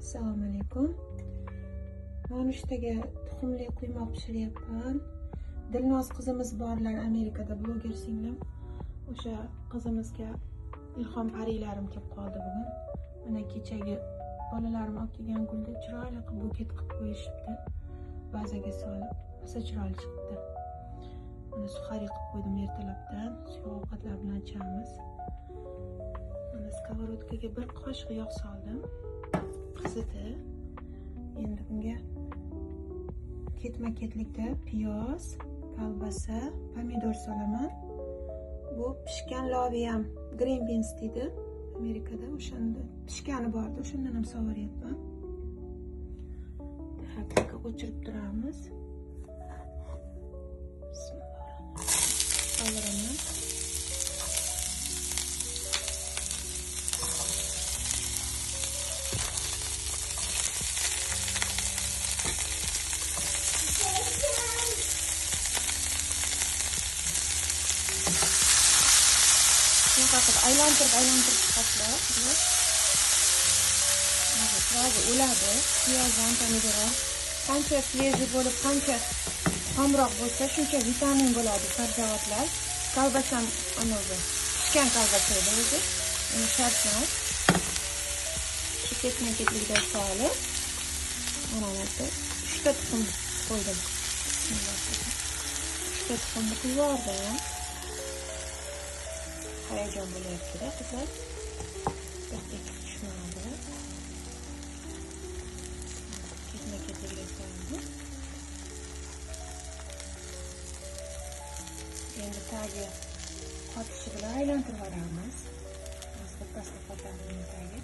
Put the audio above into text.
Assalomu alaykum. Nonushtaga tuxumli quymoq pishiryapman. Dilnoz qizimiz borlar, Amerikada bloger singlim. O'sha qizimizga ilhom parilarim kelib qoldi bugun. Mana kechagi bolalarim olib kelgan gulni chiroyli qilib buket qilib qo'yishibdi. Vazaga solib, rosa chiroyli chiqdi. Mana suxari qilib qo'ydim ertalabdan. Shu ovqatlar bilan ichamiz. Mana skоворodkaga bir qoshiq yog' soldim. Qizidi. Endi bunga ketma-ketlikda piyoz, kolbasa, pomidor solaman. Bu pishgan lobiyam, green beans deydi Amerikada. O'shanda pishgani bordi, o'shandan ham sovuryapman. Hakka o'chirib turamiz. Bismillahirrohmanirrohim. Aylantirib chiqasizlar. Hozir o'ladi. Piyoz ham, pomidor ham. Qancha svejiy bo'lib, qancha xomroq bo'lsa, shuncha vitamin bo'ladi, sabzavotlar. Kolbasam anavi pishgan kolbasa edi o'zi. Uni shart emas. Shu ketma-ketlikda solib, mana 3 ta tuxum qo'ydim. 3 ta tuxumni quyib yubordim. Hayajon bo'layapti-da qizlar. Birdek tushmadi. Ketma-ketlikga soldim. Endi tagi qotishi bilan aylantirib yuboramiz. Pasda qotadi tagi.